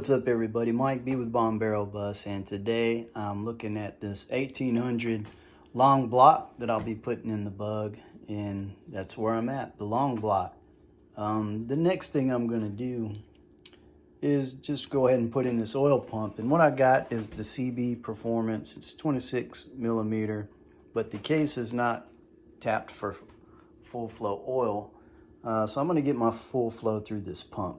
What's up everybody, Mike B with Bombero Bus, and today I'm looking at this 1800 long block that I'll be putting in the bug, and that's where I'm at, the long block. The next thing I'm going to do is just go ahead and put in this oil pump, and what I got is the CB Performance. It's 26 millimeter, but the case is not tapped for full flow oil, so I'm going to get my full flow through this pump.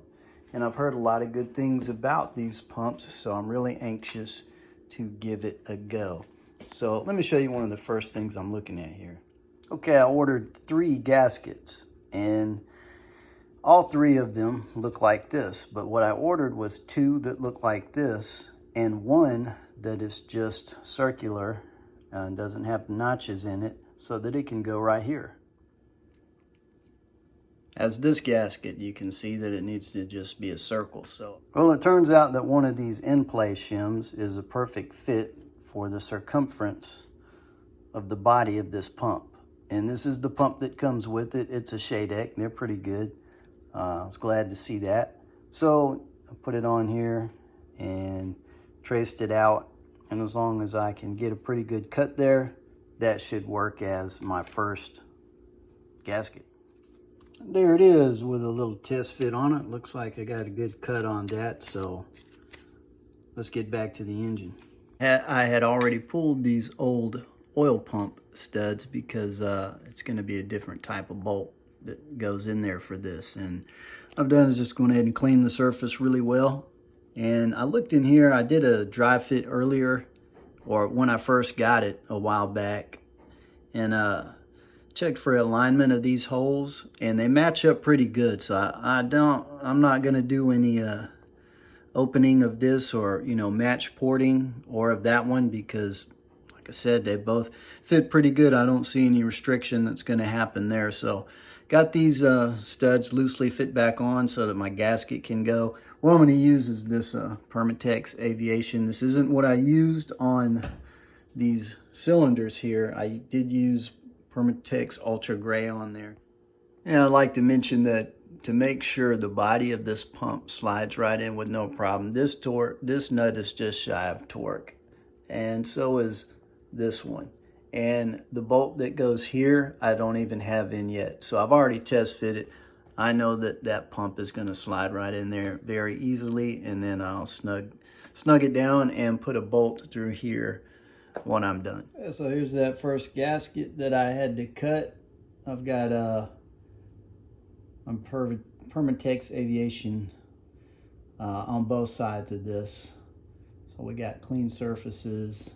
And I've heard a lot of good things about these pumps, so I'm really anxious to give it a go. So let me show you one of the first things I'm looking at here. Okay, I ordered 3 gaskets, and all 3 of them look like this. But what I ordered was 2 that look like this, and 1 that is just circular and doesn't have notches in it, so that it can go right here. As this gasket, you can see that it needs to just be a circle. So, well, it turns out that one of these in-place shims is a perfect fit for the circumference of the body of this pump. And this is the pump that comes with it. It's a Shadec. They're pretty good. I was glad to see that. So I put it on here and traced it out. And as long as I can get a pretty good cut there, that should work as my first gasket. There it is with a little test fit on it. Looks like I got a good cut on that, so let's get back to the engine. I had already pulled these old oil pump studs because it's going to be a different type of bolt that goes in there for this. And I've done is just going ahead and clean the surface really well. And I looked in here, I did a dry fit earlier, or when I first got it a while back, and checked for alignment of these holes, and they match up pretty good. So I'm not going to do any opening of this, or match porting or of that one, because like I said, they both fit pretty good. I don't see any restriction that's going to happen there. So got these studs loosely fit back on so that my gasket can go. What I'm going to use is this Permatex Aviation. This isn't what I used on these cylinders here. I did use Permatex Ultra Gray on there. And I'd like to mention that to make sure the body of this pump slides right in with no problem, this nut is just shy of torque, and so is this one. And the bolt that goes here, I don't even have in yet. So I've already test fitted. I know that that pump is going to slide right in there very easily, and then I'll snug it down and put a bolt through here when I'm done. So here's that first gasket that I had to cut. I've got Permatex Aviation on both sides of this. So we got clean surfaces.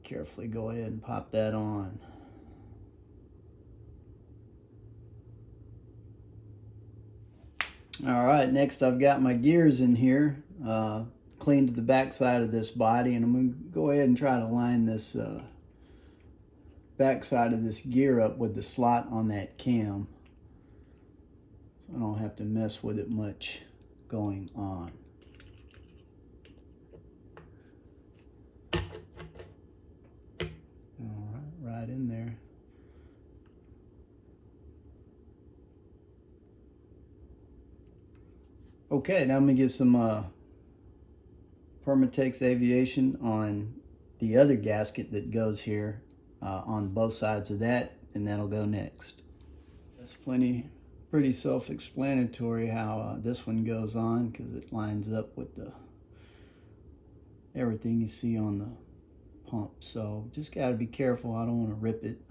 Carefully go ahead and pop that on. All right, next I've got my gears in here. Cleaned the back side of this body, and I'm going to go ahead and try to line this back side of this gear up with the slot on that cam, so I don't have to mess with it much going on. All right, right in there. Okay, now I'm going to get some Permatex Aviation on the other gasket that goes here on both sides of that, and that'll go next. That's pretty self-explanatory how this one goes on, because it lines up with everything you see on the pump. So just got to be careful. I don't want to rip it.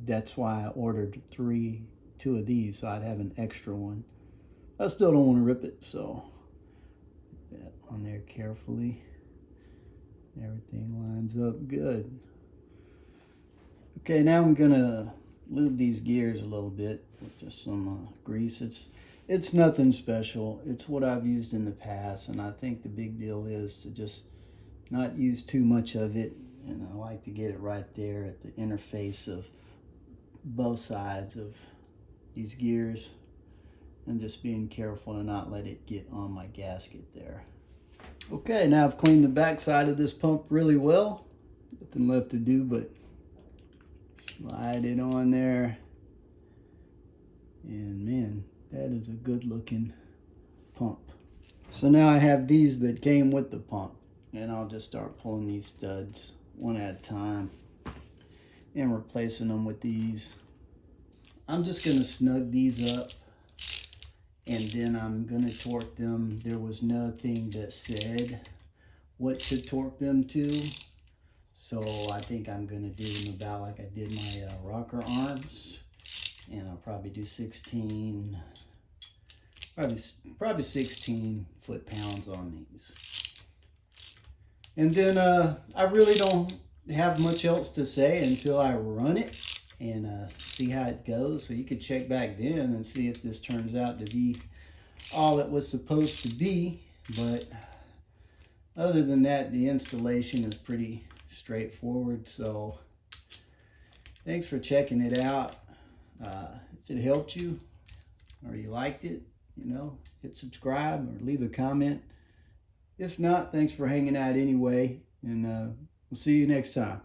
That's why I ordered 2 of these, so I'd have an extra one. I still don't want to rip it, so put that on there carefully. Everything lines up good. Okay, now I'm gonna lube these gears a little bit with just some grease. It's nothing special. It's what I've used in the past, and I think the big deal is to just not use too much of it. And I like to get it right there at the interface of both sides of these gears, and just being careful to not let it get on my gasket there. Okay, now I've cleaned the back side of this pump really well. Nothing left to do but slide it on there. And man, that is a good looking pump. So now I have these that came with the pump, and I'll just start pulling these studs one at a time and replacing them with these. I'm just going to snug these up, and then I'm going to torque them. There was nothing that said what to torque them to, so I think I'm going to do them about like I did my rocker arms, and I'll probably do 16, probably 16 foot-pounds on these. And then I really don't have much else to say until I run it and see how it goes. So you could check back then and see if this turns out to be all it was supposed to be. But other than that, the installation is pretty straightforward. So thanks for checking it out. If it helped you or you liked it, you know, hit subscribe or leave a comment. If not, thanks for hanging out anyway, and we'll see you next time.